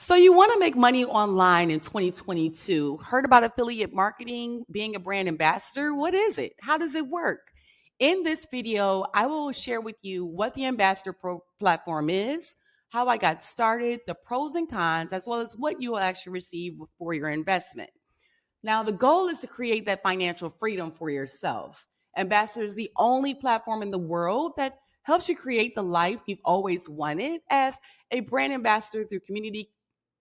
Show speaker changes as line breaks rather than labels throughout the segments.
So you want to make money online in 2022. Heard about affiliate marketing, being a brand ambassador? What is it? How does it work? In this video, I will share with you what the Ambsdr Pro platform is, how I got started, the pros and cons, as well as what you will actually receive for your investment. Now, the goal is to create that financial freedom for yourself. Ambassador is the only platform in the world that helps you create the life you've always wanted as a brand ambassador through community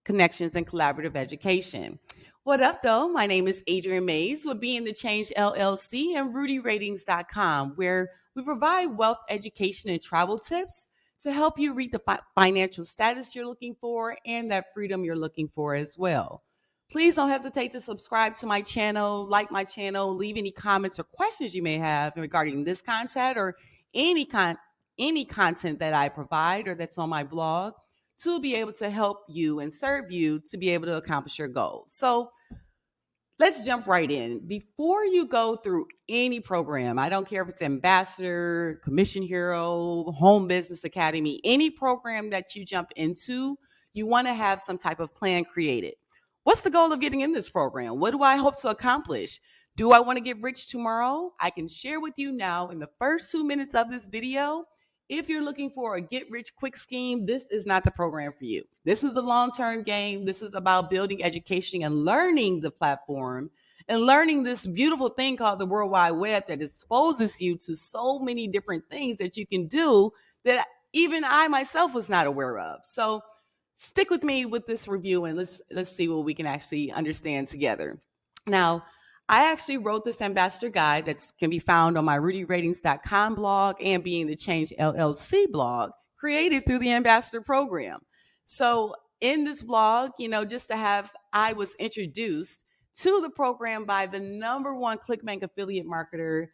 connections and collaborative education. What up, though? My name is Adriane with Being the Change LLC and RudyRatings.com, where we provide wealth education and travel tips to help you reach the financial status you're looking for and that freedom you're looking for as well. Please don't hesitate to subscribe to my channel, like my channel, leave any comments or questions you may have regarding this content or any content that I provide or that's on my blog to be able to help you and serve you to be able to accomplish your goals. So let's jump right in. Before you go through any program, I don't care if it's Ambassador, Commission Hero, Home Business Academy, any program that you jump into, you want to have some type of plan created. What's the goal of getting in this program? What do I hope to accomplish? Do I want to get rich tomorrow? I can share with you now in the first 2 minutes of this video. If you're looking for a get rich quick scheme, this is not the program for you. This is a long-term game. This is about building education and learning the platform and learning this beautiful thing called the World Wide Web that exposes you to so many different things that you can do that even I myself was not aware of. So stick with me with this review and let's see what we can actually understand together. Now, I actually wrote this ambassador guide that can be found on my RudyRatings.com blog and Being the Change LLC blog, created through the Ambsdr Program. So in this blog, I was introduced to the program by the #1 Clickbank affiliate marketer,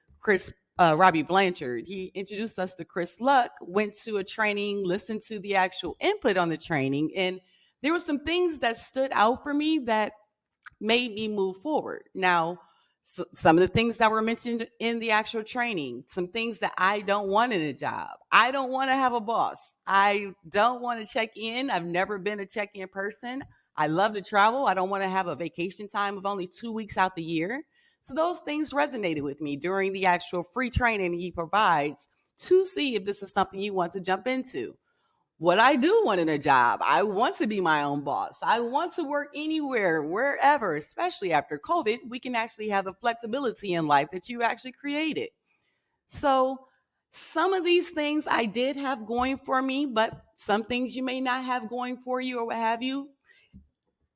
Robby Blanchard. He introduced us to Chris Luck, went to a training, listened to the actual input on the training, and there were some things that stood out for me that made me move forward. Now, some of the things that were mentioned in the actual training, some things that I don't want in a job. I don't want to have a boss. I don't want to check in. I've never been a check-in person. I love to travel. I don't want to have a vacation time of only 2 weeks out the year. So those things resonated with me during the actual free training he provides to see if this is something you want to jump into. What I do want in a job, I want to be my own boss. I want to work anywhere, wherever, especially after COVID, we can actually have the flexibility in life that you actually created. So some of these things I did have going for me, but some things you may not have going for you or what have you.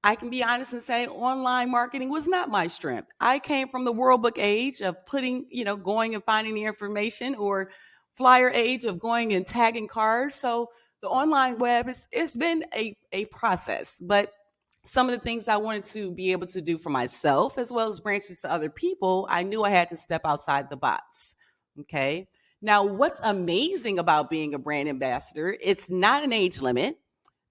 I can be honest and say online marketing was not my strength. I came from the World Book age of going and finding the information, or flyer age of going and tagging cars. So the online web, it's been a process, but some of the things I wanted to be able to do for myself as well as branches to other people, I knew I had to step outside the box. Okay. Now, what's amazing about being a brand ambassador, it's not an age limit.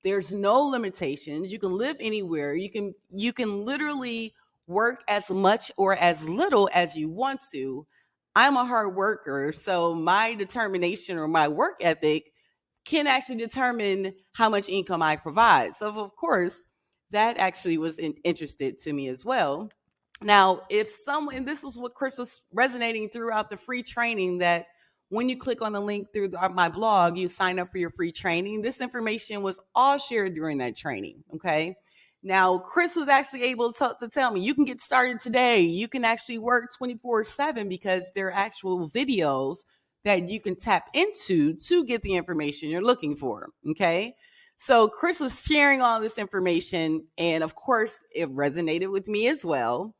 There's no limitations. You can live anywhere. You can literally work as much or as little as you want to. I'm a hard worker, so my determination or my work ethic can actually determine how much income I provide. So of course, that actually was interested to me as well. Now, and this is what Chris was resonating throughout the free training, that when you click on the link through my blog, you sign up for your free training. This information was all shared during that training. Okay. Now, Chris was actually able to tell me you can get started today. You can actually work 24/7 because there are actual videos that you can tap into to get the information you're looking for. Okay. So Chris was sharing all this information, and of course, it resonated with me as well.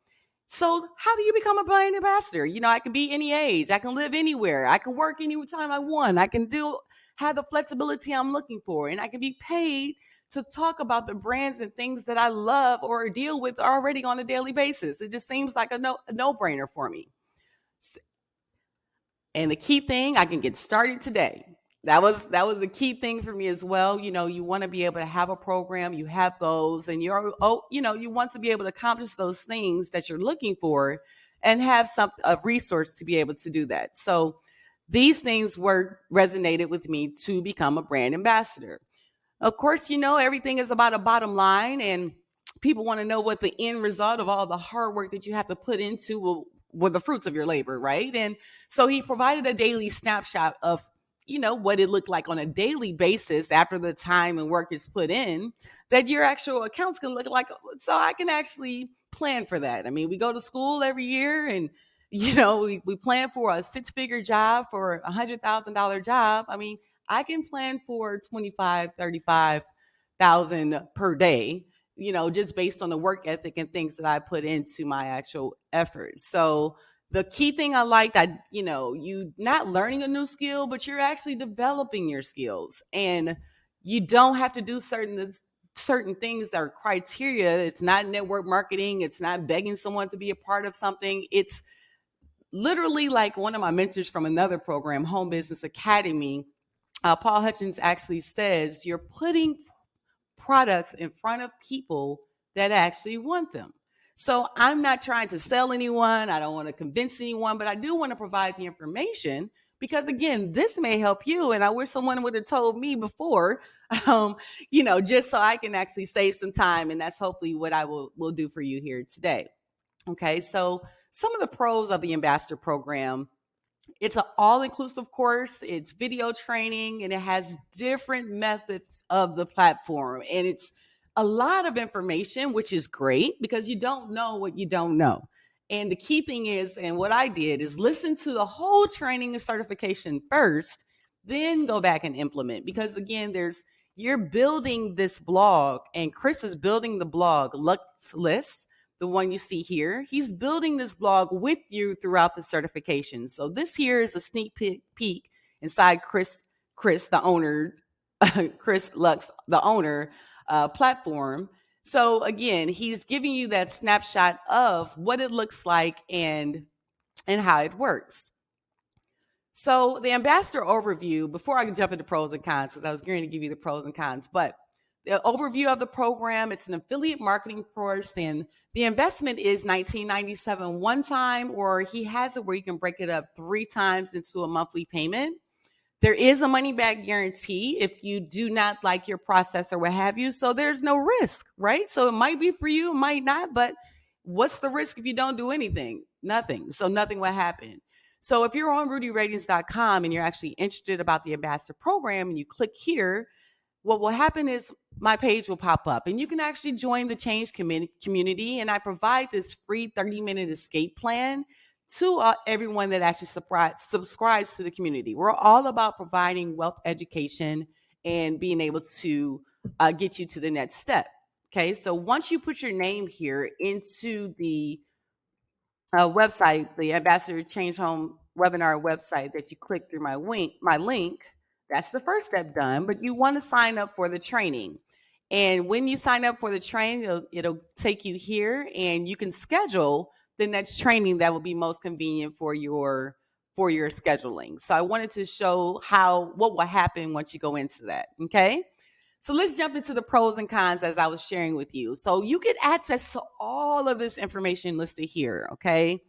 So how do you become a brand ambassador? I can be any age. I can live anywhere. I can work anytime I want. I can have the flexibility I'm looking for, and I can be paid to talk about the brands and things that I love or deal with already on a daily basis. It just seems like a no-brainer for me. And the key thing, I can get started today. That was the key thing for me as well. You want to be able to have a program, you have goals, and you want to be able to accomplish those things that you're looking for and have a resource to be able to do that. So these things resonated with me to become a brand ambassador. Of course, everything is about a bottom line, and people want to know what the end result of all the hard work that you have to put into will the fruits of your labor, right? And so he provided a daily snapshot of, what it looked like on a daily basis after the time and work is put in, that your actual accounts can look like. So I can actually plan for that. I mean, we go to school every year, and we plan for a six-figure job, for $100,000 job. I mean, I can plan for 25, 35,000 per day, just based on the work ethic and things that I put into my actual effort. So the key thing I liked, you not learning a new skill, but you're actually developing your skills, and you don't have to do certain things that are criteria. It's not network marketing. It's not begging someone to be a part of something. It's literally like one of my mentors from another program, Home Business Academy, Paul Hutchins, actually says you're putting products in front of people that actually want them. So I'm not trying to sell anyone. I don't want to convince anyone, but I do want to provide the information because, again, this may help you. And I wish someone would have told me before, just so I can actually save some time. And that's hopefully what I will do for you here today. Okay, so some of the pros of the Ambsdr program: it's an all-inclusive course. It's video training, and it has different methods of the platform. And it's a lot of information, which is great because you don't know what you don't know. And the key thing is, and what I did is listen to the whole training and certification first, then go back and implement. Because again, you're building this blog, and Chris is building the blog Lux List, the one you see here. He's building this blog with you throughout the certification. So this here is a sneak peek inside Chris, the owner, Chris Luck's, the owner, platform. So again, he's giving you that snapshot of what it looks like and how it works. So the Ambsdr overview, before I can jump into pros and cons, because I was going to give you the pros and cons, but the overview of the program: it's an affiliate marketing course, and the investment is $19.97 one time, or he has it where you can break it up 3 times into a monthly payment. There is a money back guarantee if you do not like your process or what have you. So there's no risk, right? So it might be for you, it might not, but what's the risk if you don't do anything? Nothing. So nothing will happen. So if you're on RudyRatings.com and you're actually interested about the Ambsdr program and you click here, what will happen is my page will pop up and you can actually join the change community. And I provide this free 30-minute escape plan to everyone that actually subscribes to the community. We're all about providing wealth education and being able to get you to the next step. Okay, so once you put your name here into the website, the Ambsdr Change Home webinar website that you click through my link, that's the first step done. But you want to sign up for the training. And when you sign up for the training, it'll take you here and you can schedule the next training that will be most convenient for your scheduling. So I wanted to show what will happen once you go into that. Okay. So let's jump into the pros and cons as I was sharing with you. So you get access to all of this information listed here. Okay.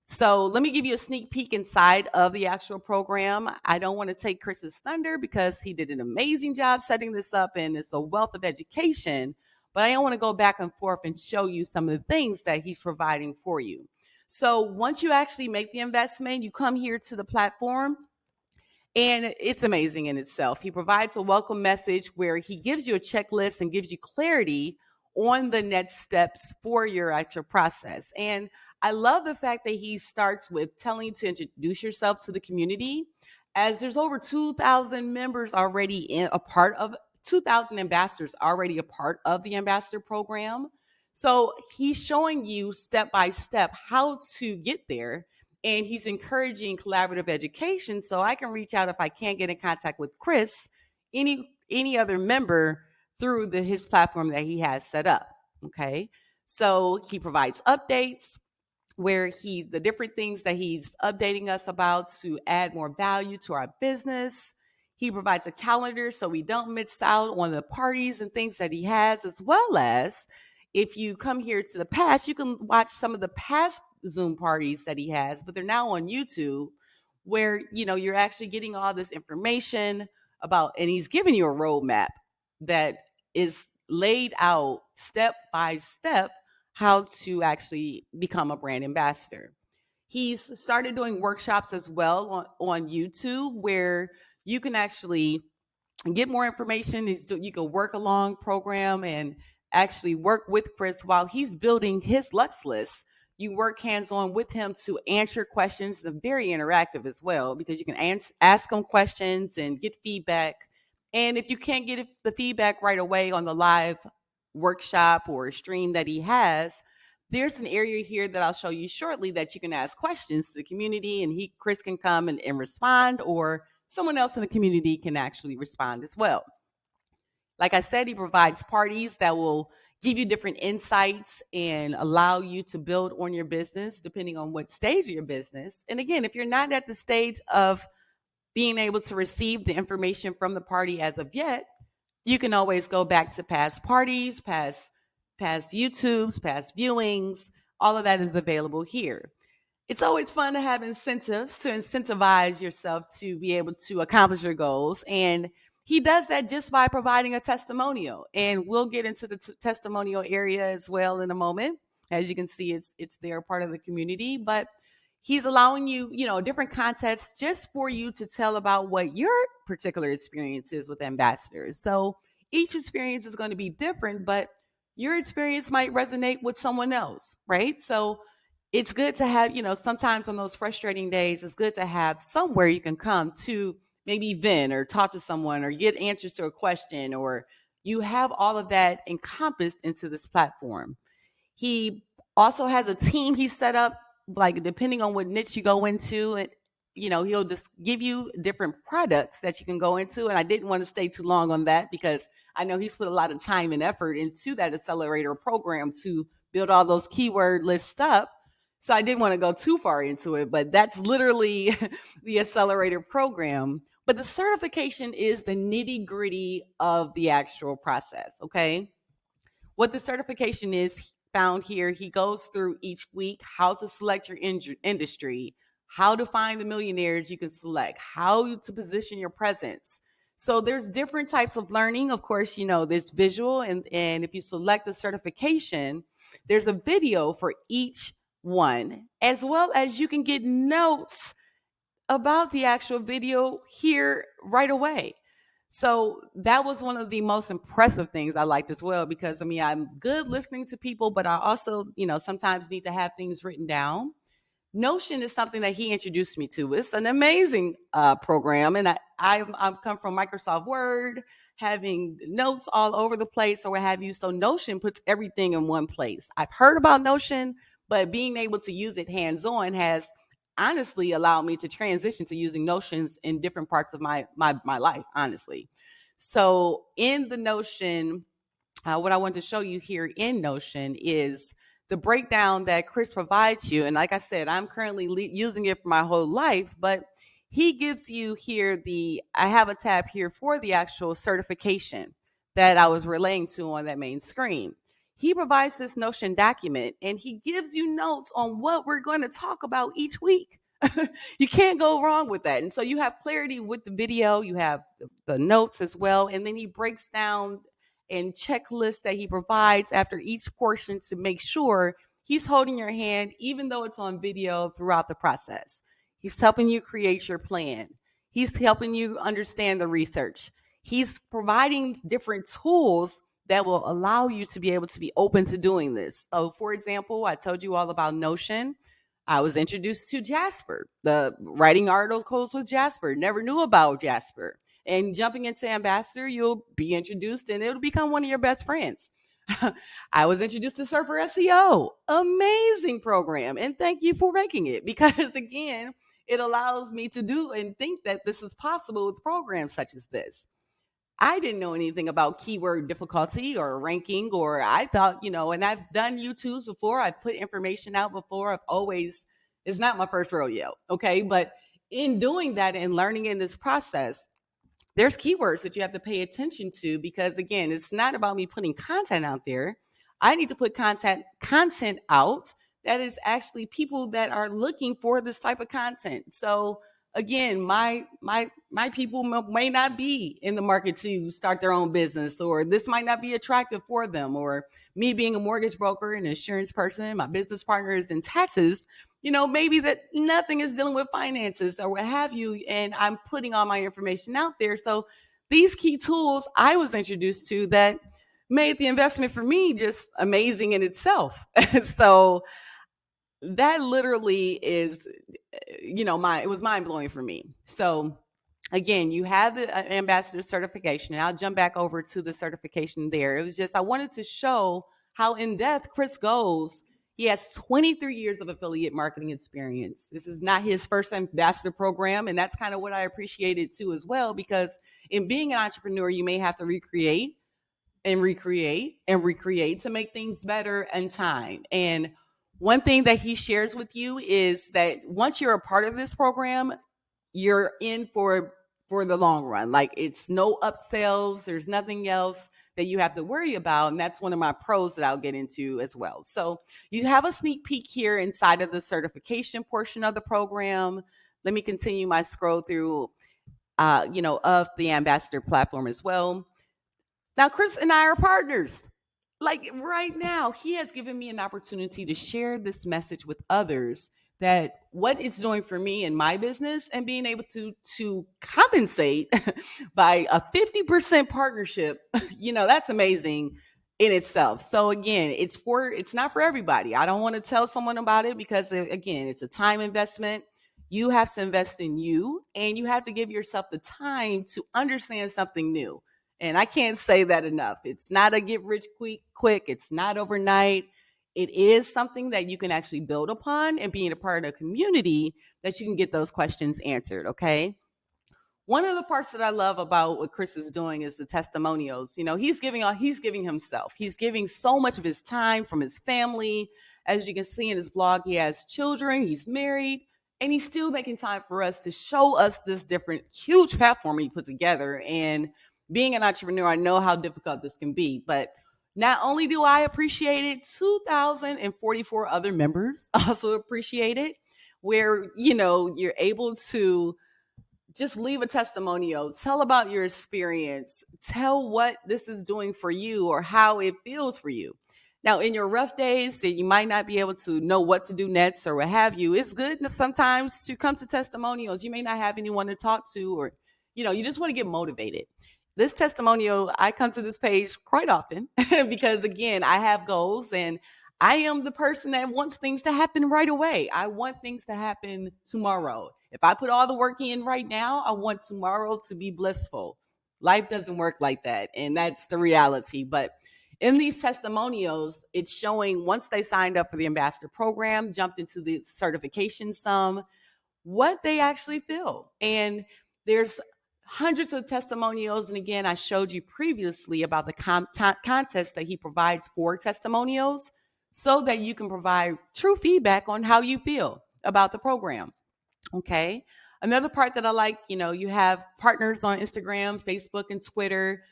So let me give you a sneak peek inside of the actual program. I don't want to take Chris's thunder because he did an amazing job setting this up and it's a wealth of education, but I want to go back and forth and show you some of the things that he's providing for you. So once you actually make the investment, you come here to the platform. And it's amazing in itself. He provides a welcome message where he gives you a checklist and gives you clarity on the next steps for your actual process. And I love the fact that he starts with telling you to introduce yourself to the community, as there's over 2,000 members already 2,000 ambassadors already a part of the Ambsdr program. So he's showing you step by step how to get there. And he's encouraging collaborative education, so I can reach out if I can't get in contact with Chris, any other member through his platform that he has set up. Okay, so he provides updates where the different things that he's updating us about to add more value to our business. He provides a calendar so we don't miss out on the parties and things that he has, as well as if you come here to the past, you can watch some of the past Zoom parties that he has, but they're now on YouTube, where you're actually getting all this information about, and he's giving you a roadmap that is laid out step by step how to actually become a brand ambassador. He's started doing workshops as well on YouTube where you can actually get more information. You can work along program and actually work with Chris while he's building his Lux list. You work hands on with him to answer questions. They're very interactive as well because you can ask him questions and get feedback. And if you can't get the feedback right away on the live workshop or stream that he has, there's an area here that I'll show you shortly that you can ask questions to the community, and Chris can come and respond, or someone else in the community can actually respond as well. Like I said, he provides parties that will give you different insights and allow you to build on your business depending on what stage of your business. And again, if you're not at the stage of being able to receive the information from the party as of yet, you can always go back to past parties, past YouTubes, past viewings. All of that is available here. It's always fun to have incentives to incentivize yourself to be able to accomplish your goals. And he does that just by providing a testimonial. And we'll get into the testimonial area as well in a moment. As you can see, it's their part of the community, but he's allowing you, different contests just for you to tell about what your particular experience is with ambassadors. So each experience is going to be different, but your experience might resonate with someone else, right? So it's good to have, sometimes on those frustrating days, it's good to have somewhere you can come to maybe vent or talk to someone or get answers to a question, or you have all of that encompassed into this platform. He also has a team he set up, like depending on what niche you go into, and he'll just give you different products that you can go into. And I didn't want to stay too long on that because I know he's put a lot of time and effort into that accelerator program to build all those keyword lists up. So I didn't want to go too far into it, but that's literally the accelerator program. But the certification is the nitty gritty of the actual process. Okay. What the certification is found here, he goes through each week how to select your industry, how to find the millionaires you can select, how to position your presence. So there's different types of learning. Of course, there's visual, and if you select the certification, there's a video for each one, as well as you can get notes about the actual video here right away. So that was one of the most impressive things I liked as well, because I'm good listening to people, but I also, sometimes need to have things written down. Notion is something that he introduced me to. It's an amazing program, and I've come from Microsoft Word, having notes all over the place or what have you. So Notion puts everything in one place. I've heard about Notion, but being able to use it hands-on has honestly allowed me to transition to using Notions in different parts of my life, honestly. So in the Notion, what I want to show you here in Notion is the breakdown that Chris provides you. And like I said, I'm currently using it for my whole life, but he gives you here I have a tab here for the actual certification that I was relaying to on that main screen. He provides this Notion document and he gives you notes on what we're going to talk about each week. You can't go wrong with that. And so you have clarity with the video, you have the notes as well. And then he breaks down and checklists that he provides after each portion to make sure he's holding your hand, even though it's on video throughout the process. He's helping you create your plan. He's helping you understand the research. He's providing different tools that will allow you to be able to be open to doing this. So, for example, I told you all about Notion. I was introduced to Jasper, the writing articles with Jasper. Never knew about Jasper. And jumping into Ambsdr, you'll be introduced and it'll become one of your best friends. I was introduced to Surfer SEO. Amazing program. And thank you for making it, because again, it allows me to do and think that this is possible with programs such as this. I didn't know anything about keyword difficulty or ranking, or I thought, and I've done YouTubes before. I've put information out before. It's not my first rodeo. Okay. But in doing that and learning in this process, there's keywords that you have to pay attention to, because again, it's not about me putting content out there. I need to put content out that is actually people that are looking for this type of content. So again, my people may not be in the market to start their own business, or this might not be attractive for them, or me being a mortgage broker and insurance person, my business partner is in taxes, maybe that nothing is dealing with finances or what have you, and I'm putting all my information out there. So these key tools I was introduced to that made the investment for me just amazing in itself. So that literally is, it was mind blowing for me. So again, you have the ambassador certification, and I'll jump back over to the certification there. It was just, I wanted to show how in depth Chris goes. He has 23 years of affiliate marketing experience. This is not his first ambassador program. And that's kind of what I appreciated too, as well, because in being an entrepreneur, you may have to recreate and recreate and recreate to make things better in time. And one thing that he shares with you is that once you're a part of this program, you're in for the long run. Like, it's no upsells, there's nothing else that you have to worry about. And that's one of my pros that I'll get into as well. So you have a sneak peek here inside of the certification portion of the program. Let me continue my scroll through of the Ambsdr platform as well. Now, Chris and I are partners. Like right now, he has given me an opportunity to share this message with others, that what it's doing for me in my business, and being able to compensate by a 50% partnership, that's amazing in itself. So again, it's not for everybody. I don't want to tell someone about it because, again, it's a time investment. You have to invest in you, and you have to give yourself the time to understand something new. And I can't say that enough. It's not a get rich quick. It's not overnight. It is something that you can actually build upon, and being a part of a community that you can get those questions answered. Okay. One of the parts that I love about what Chris is doing is the testimonials. He's giving himself. He's giving so much of his time from his family. As you can see in his blog, he has children, he's married, and he's still making time for us to show us this different, huge platform he put together. And being an entrepreneur, I know how difficult this can be, but not only do I appreciate it, 2,044 other members also appreciate it, where, you're able to just leave a testimonial, tell about your experience, tell what this is doing for you or how it feels for you. Now, in your rough days that you might not be able to know what to do next or what have you, it's good sometimes to come to testimonials. You may not have anyone to talk to, or, you just want to get motivated. This testimonial, I come to this page quite often because, again, I have goals, and I am the person that wants things to happen right away. I want things to happen tomorrow. If I put all the work in right now, I want tomorrow to be blissful. Life doesn't work like that, and that's the reality. But in these testimonials, it's showing once they signed up for the Ambsdr program, jumped into the certification sum, what they actually feel. And there's hundreds of testimonials. And again, I showed you previously about the contest that he provides for testimonials, so that you can provide true feedback on how you feel about the program. Okay. Another part that I like, you have partners on Instagram, Facebook, and Twitter,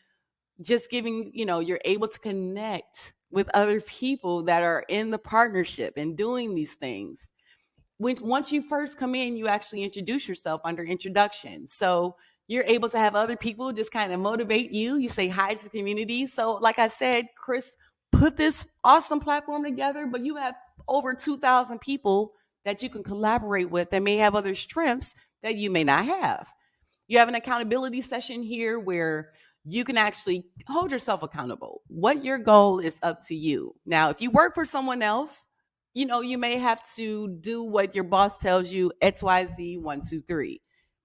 just giving, you're able to connect with other people that are in the partnership and doing these things. Once you first come in, you actually introduce yourself under introduction. So you're able to have other people just kind of motivate you. You say hi to the community. So like I said, Chris put this awesome platform together, but you have over 2,000 people that you can collaborate with that may have other strengths that you may not have. You have an accountability session here where you can actually hold yourself accountable. What your goal is up to you. Now, if you work for someone else, you may have to do what your boss tells you, XYZ, 1, 2, 3.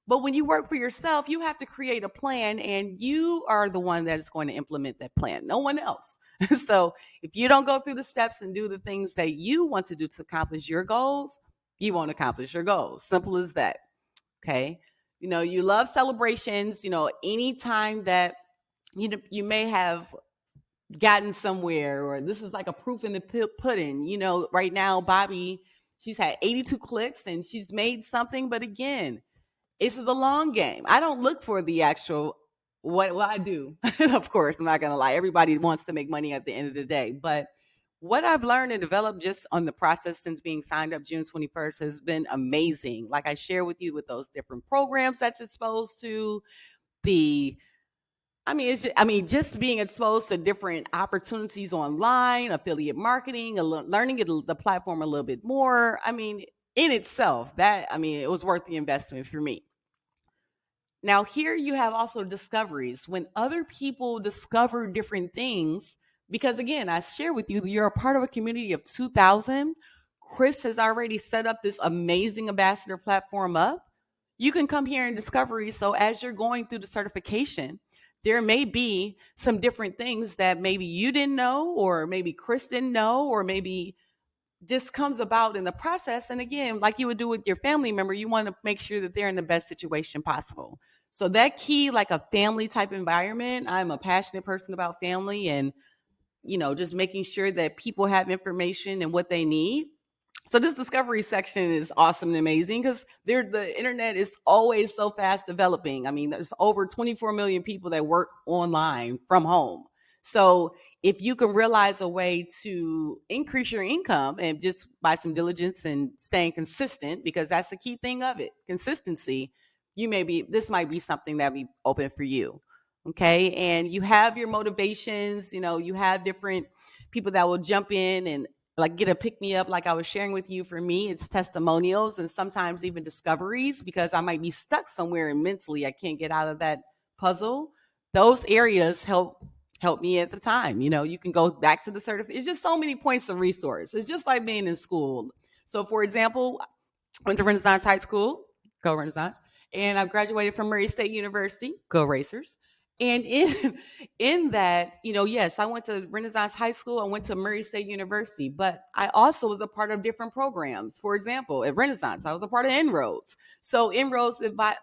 But when you work for yourself, you have to create a plan, and you are the one that is going to implement that plan, no one else. So if you don't go through the steps and do the things that you want to do to accomplish your goals, you won't accomplish your goals. Simple as that. Okay. You love celebrations, anytime that you may have gotten somewhere, or this is like a proof in the pudding. Right now, Bobby, she's had 82 clicks and she's made something. But again, this is a long game. I don't look for the actual what I do. Of course, I'm not going to lie. Everybody wants to make money at the end of the day. But what I've learned and developed just on the process since being signed up June 21st has been amazing. Like I share with you with those different programs that's exposed to the just being exposed to different opportunities online, affiliate marketing, learning the platform a little bit more. In itself, it was worth the investment for me. Now, here you have also discoveries when other people discover different things. Because again, I share with you, you're a part of a community of 2,000. Chris has already set up this amazing Ambsdr platform up. You can come here and discovery. So as you're going through the certification, there may be some different things that maybe you didn't know, or maybe Chris didn't know, or maybe this comes about in the process. And again, like you would do with your family member, you want to make sure that they're in the best situation possible. So that key, like a family type environment, I'm a passionate person about family, and just making sure that people have information and what they need. So this discovery section is awesome and amazing because the internet is always so fast developing. There's over 24 million people that work online from home. So if you can realize a way to increase your income and just by some diligence and staying consistent, because that's the key thing of it, consistency, this might be something that be open for you. Okay. And you have your motivations, you have different people that will jump in and like get a pick me up. Like I was sharing with you, for me, it's testimonials and sometimes even discoveries, because I might be stuck somewhere and mentally I can't get out of that puzzle. Those areas help me at the time. You can go back to the certificate. It's just so many points of resource. It's just like being in school. So for example, I went to Renaissance High School, go Renaissance, and I graduated from Murray State University, go Racers. And in that, yes, I went to Renaissance High School, I went to Murray State University, but I also was a part of different programs. For example, at Renaissance, I was a part of Inroads. So Inroads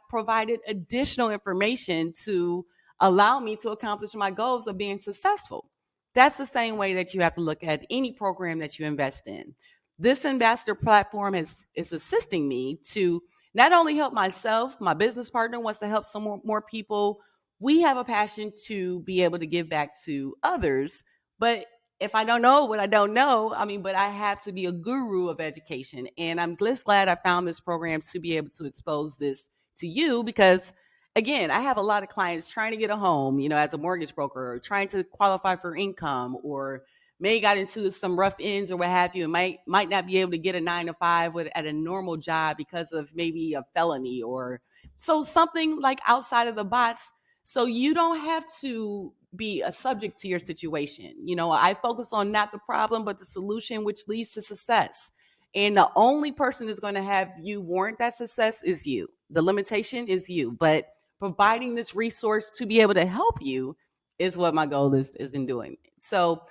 provided additional information to allow me to accomplish my goals of being successful. That's the same way that you have to look at any program that you invest in. This Ambsdr platform is assisting me to not only help myself, my business partner wants to help some more people. We have a passion to be able to give back to others. But if I don't know what I don't know, but I have to be a guru of education. And I'm just glad I found this program to be able to expose this to you, because again, I have a lot of clients trying to get a home, as a mortgage broker, or trying to qualify for income, or may got into some rough ends or what have you, and might not be able to get a 9 to 5 at a normal job because of maybe a felony or so something like outside of the box. So you don't have to be a subject to your situation. I focus on not the problem, but the solution, which leads to success. And the only person that's going to have you warrant that success is you. The limitation is you. But providing this resource to be able to help you is what my goal is in doing. So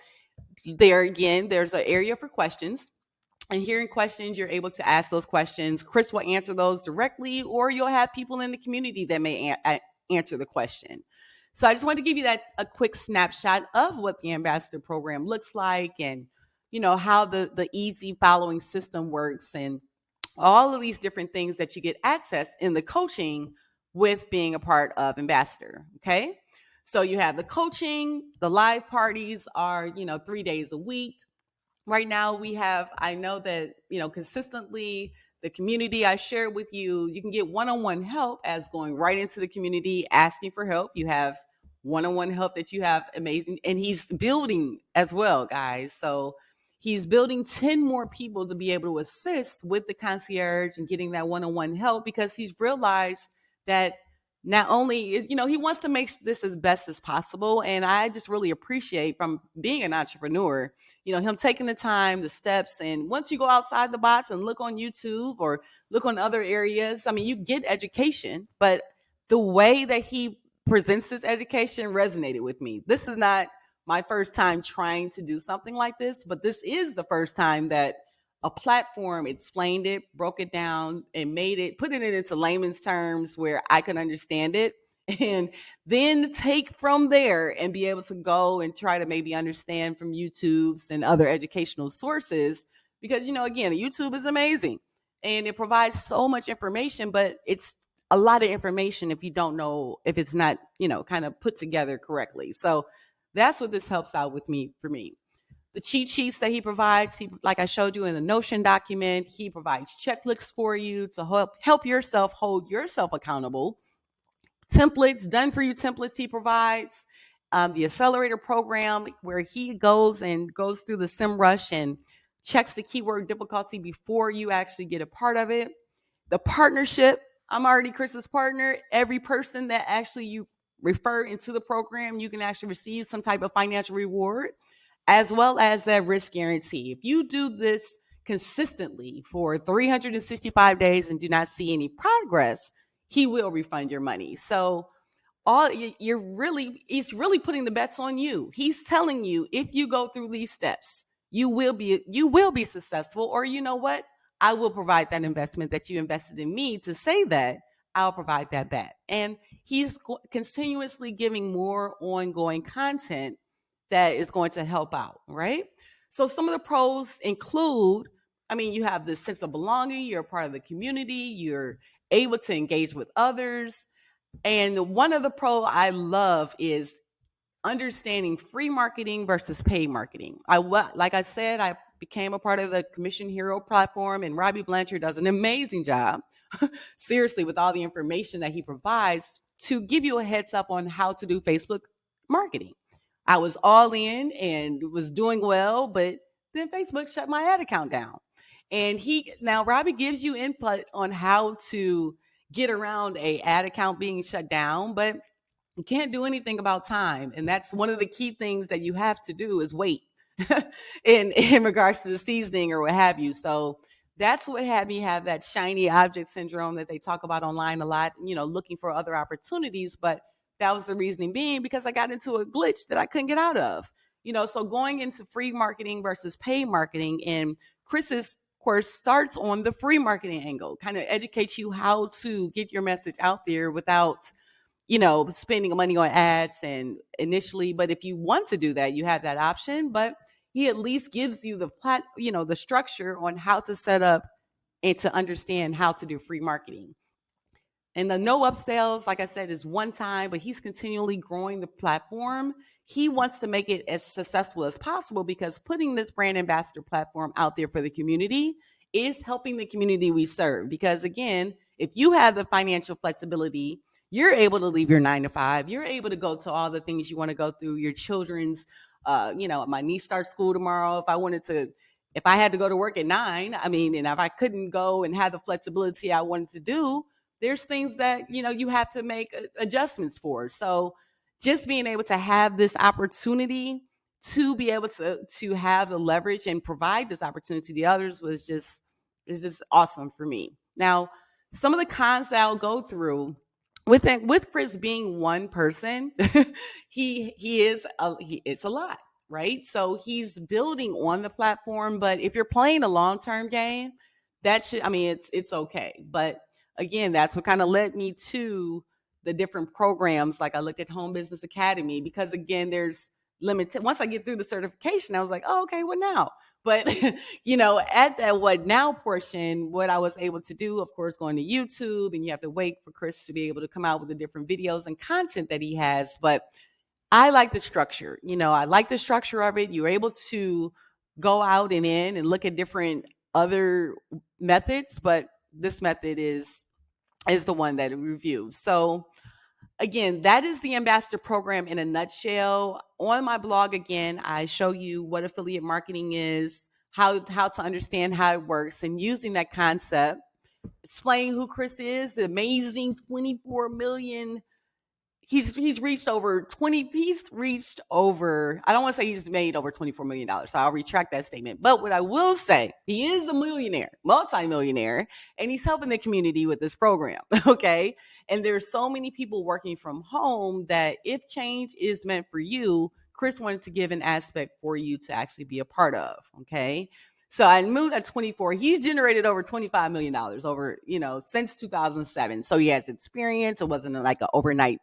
there again, there's an area for questions. And hearing questions, you're able to ask those questions. Chris will answer those directly, or you'll have people in the community that may answer the question. So I just wanted to give you a quick snapshot of what the Ambsdr program looks like, and how the easy following system works, and all of these different things that you get access in the coaching with being a part of Ambsdr. Okay. So you have the coaching, the live parties are, 3 days a week. Right now I know that, consistently the community I share with you, you can get one-on-one help as going right into the community, asking for help. You have one-on-one help that you have amazing, and he's building as well, guys. So he's building 10 more people to be able to assist with the concierge and getting that one-on-one help, because he's realized that not only, he wants to make this as best as possible. And I just really appreciate, from being an entrepreneur, him taking the time, the steps. And once you go outside the box and look on YouTube or look on other areas, you get education, but the way that he presents this education resonated with me. This is not my first time trying to do something like this, but this is the first time that a platform explained it, broke it down, and put it into layman's terms where I can understand it, and then take from there and be able to go and try to maybe understand from YouTube's and other educational sources. Because, again, YouTube is amazing and it provides so much information, but it's a lot of information if you don't know, if it's not, kind of put together correctly. So that's what this helps out with for me. the cheat sheets that he provides. Like I showed you in the Notion document, he provides checklists for you to help yourself hold yourself accountable. Templates, done for you templates he provides. The accelerator program where he goes through the SEMrush and checks the keyword difficulty before you actually get a part of it. The partnership, I'm already Chris's partner. Every person that actually you refer into the program, you can actually receive some type of financial reward, as well as that risk guarantee. If you do this consistently for 365 days and do not see any progress, he will refund your money. So he's really putting the bets on you. He's telling you, if you go through these steps, you will be successful. Or you know what, I will provide that investment that you invested in me to say that I'll provide that back. And he's continuously giving more ongoing content that is going to help out, right? So some of the pros include, you have this sense of belonging, you're a part of the community, you're able to engage with others. And one of the pro I love is understanding free marketing versus paid marketing. Like I said, I became a part of the Commission Hero platform, and Robby Blanchard does an amazing job, seriously, with all the information that he provides to give you a heads up on how to do Facebook marketing. I was all in and was doing well, but then Facebook shut my ad account down. And Robby gives you input on how to get around a ad account being shut down, but you can't do anything about time. And that's one of the key things that you have to do is wait in regards to the seasoning or what have you. So that's what had me have that shiny object syndrome that they talk about online a lot, looking for other opportunities. But that was the reasoning being because I got into a glitch that I couldn't get out of. So going into free marketing versus paid marketing, and Chris's course starts on the free marketing angle, kind of educates you how to get your message out there without spending money on ads and initially. But if you want to do that, you have that option. But he at least gives you the structure on how to set up and to understand how to do free marketing. And the no upsells, like I said, is one time, but he's continually growing the platform. He wants to make it as successful as possible because putting this brand ambassador platform out there for the community is helping the community we serve. Because again, if you have the financial flexibility, you're able to leave your 9 to 5. You're able to go to all the things you want to go through. Your children's, my niece starts school tomorrow. If I had to go to work at 9, and if I couldn't go and have the flexibility I wanted to do, there's things that, you have to make adjustments for. So just being able to have this opportunity to be able to have the leverage and provide this opportunity to the others is just awesome for me. Now, some of the cons that I'll go through with Chris being one person, it's a lot, right? So he's building on the platform, but if you're playing a long-term game, it's okay. But again, that's what kind of led me to the different programs. Like I looked at Home Business Academy because again, there's limited. Once I get through the certification, I was like, oh, okay, what now? But, at that what now portion, what I was able to do, of course, going to YouTube, and you have to wait for Chris to be able to come out with the different videos and content that he has. But I like the structure. I like the structure of it. You're able to go out and in and look at different other methods, but this method is the one that we review. So again, that is the Ambsdr program in a nutshell. On my blog, again, I show you what affiliate marketing is, how to understand how it works, and using that concept, explain who Chris is, the amazing 24 million. He's reached over, I don't want to say he's made over $24 million. So I'll retract that statement. But what I will say, he is a millionaire, multimillionaire, and he's helping the community with this program. Okay. And there's so many people working from home that if change is meant for you, Chris wanted to give an aspect for you to actually be a part of. Okay. So I moved at 24. He's generated over $25 million since 2007. So he has experience. It wasn't an overnight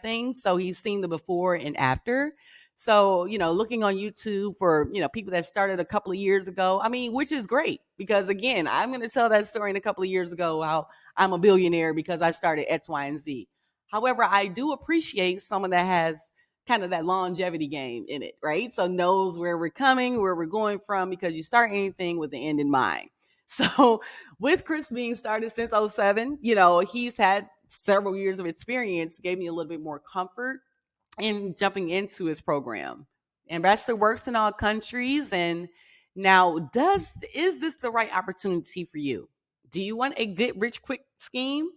thing. So he's seen the before and after. So, looking on YouTube for, people that started a couple of years ago, which is great because again, I'm going to tell that story in a couple of years ago, how I'm a billionaire because I started X, Y, and Z. However, I do appreciate someone that has kind of that longevity game in it, right? So knows where we're coming, where we're going from, because you start anything with the end in mind. So with Chris being started since '07, he's had several years of experience, gave me a little bit more comfort in jumping into his program. Ambassador works in all countries. And now, is this the right opportunity for you? Do you want a get rich quick scheme?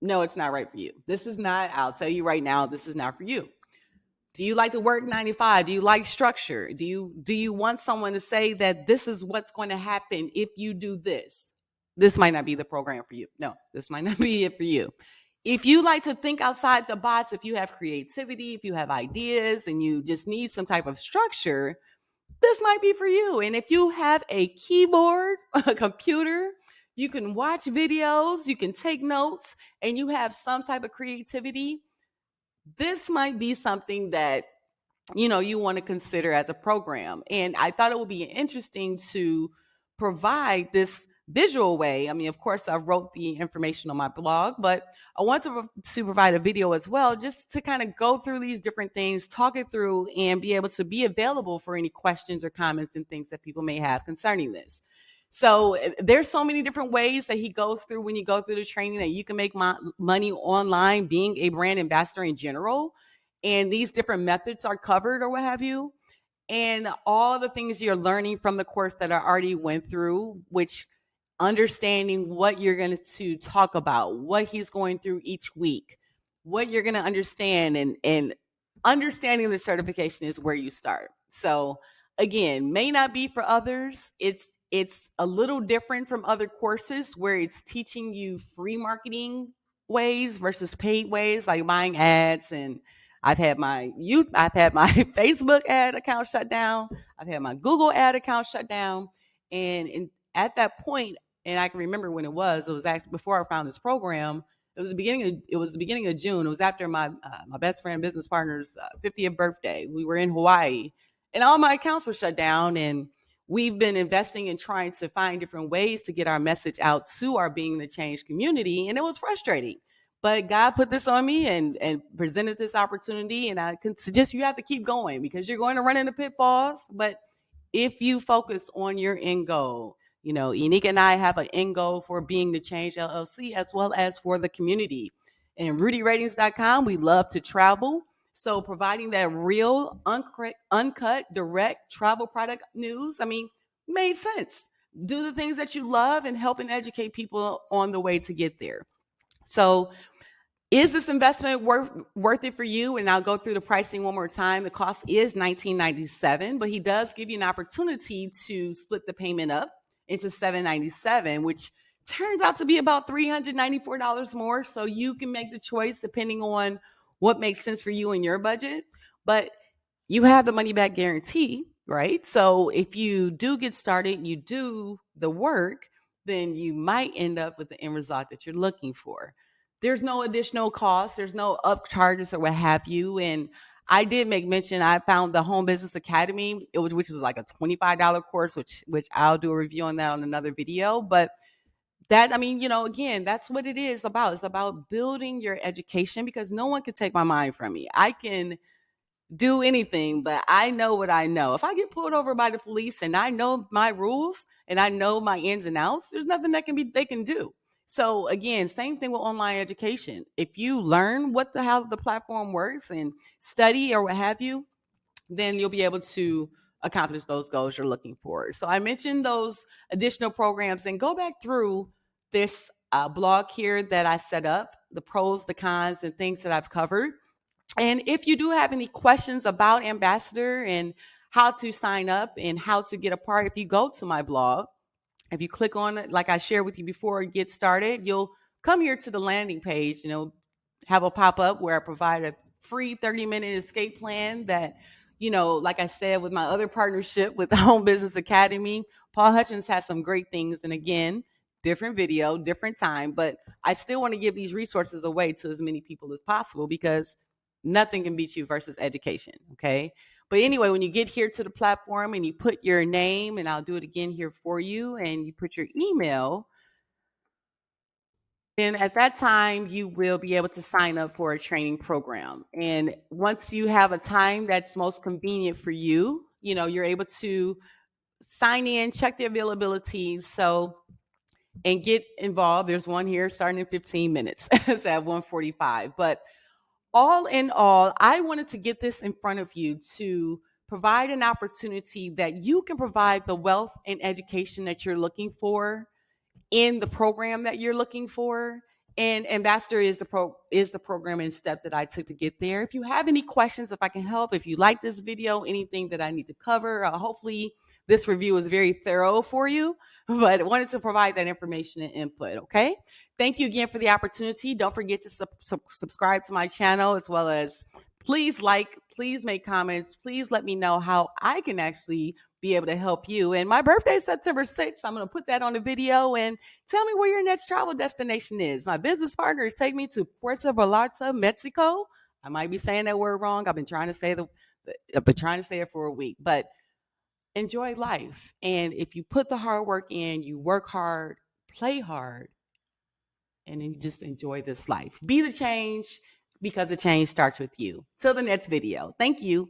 No, it's not right for you. This is not, I'll tell you right now, this is not for you. Do you like to work 9 to 5? Do you like structure? Do you want someone to say that this is what's going to happen if you do this? This might not be the program for you. No, this might not be it for you. If you like to think outside the box, if you have creativity, if you have ideas and you just need some type of structure, this might be for you. And if you have a keyboard, a computer, you can watch videos, you can take notes, and you have some type of creativity, this might be something that you want to consider as a program. And I thought it would be interesting to provide this visual way. I mean, of course, I wrote the information on my blog, but I want to provide a video as well, just to kind of go through these different things, talk it through, and be able to be available for any questions or comments and things that people may have concerning this. So there's so many different ways that he goes through when you go through the training that you can make money online being a brand ambassador in general. And these different methods are covered or what have you. And all the things you're learning from the course that I already went through, which understanding what you're going to talk about, what he's going through each week, what you're going to understand, and understanding the certification is where you start. So again, may not be for others. It's a little different from other courses where it's teaching you free marketing ways versus paid ways, like buying ads. And I've had my Facebook ad account shut down. I've had my Google ad account shut down. At that point, and I can remember when it was actually before I found this program. It was the beginning of June. It was after my best friend, business partner's 50th birthday. We were in Hawaii, and all my accounts were shut down. And we've been investing in trying to find different ways to get our message out to our Being the Change community, and it was frustrating. But God put this on me and presented this opportunity, and I can suggest you have to keep going because you're going to run into pitfalls. But if you focus on your end goal, Unique and I have an end goal for Being the Change LLC as well as for the community. And RudyRatings.com, we love to travel. So providing that real, uncut, direct travel product news, made sense. Do the things that you love and help and educate people on the way to get there. So is this investment worth it for you? And I'll go through the pricing one more time. The cost is $19.97, but he does give you an opportunity to split the payment up into $7.97, which turns out to be about $394 more. So you can make the choice depending on what makes sense for you and your budget. But you have the money back guarantee, right? So if you do get started, you do the work, then you might end up with the end result that you're looking for. There's no additional cost. There's no up charges or what have you. And I did make mention, I found the Home Business Academy, which was like a $25 course, which I'll do a review on that on another video. But that, again, that's what it is about. It's about building your education, because no one can take my mind from me. I can do anything, but I know what I know. If I get pulled over by the police and I know my rules and I know my ins and outs, there's nothing they can do. So again, same thing with online education. If you learn how the platform works and study or what have you, then you'll be able to accomplish those goals you're looking for. So I mentioned those additional programs, and go back through this blog here that I set up, the pros, the cons, and things that I've covered. And if you do have any questions about Ambsdr and how to sign up and how to get a part, if you go to my blog, if you click on it, like I shared with you before, get started, you'll come here to the landing page, have a pop-up where I provide a free 30-minute escape plan that, like I said, with my other partnership with the Home Business Academy, Paul Hutchins has some great things. And again, different video, different time, but I still want to give these resources away to as many people as possible, because nothing can beat you versus education. Okay. But anyway, when you get here to the platform and you put your name, and I'll do it again here for you, and you put your email, And at that time, you will be able to sign up for a training program. And once you have a time that's most convenient for you, you're able to sign in, check the availability. And get involved. There's one here starting in 15 minutes. It's at 1:45. But all in all, I wanted to get this in front of you to provide an opportunity that you can provide the wealth and education that you're looking for in the program that you're looking for. And Ambassador is the program and step that I took to get there. If you have any questions, if I can help, if you like this video, anything that I need to cover, hopefully this review is very thorough for you, but I wanted to provide that information and input. Okay. Thank you again for the opportunity. Don't forget to subscribe to my channel, as well as please please make comments. Please let me know how I can actually be able to help you. And my birthday is September 6th. I'm going to put that on the video, and tell me where your next travel destination is. My business partner is taking me to Puerto Vallarta, Mexico. I might be saying that word wrong. I've been trying to say it for a week, but enjoy life. And if you put the hard work in, you work hard, play hard, and then you just enjoy this life. Be the change, because the change starts with you. Till the next video. Thank you.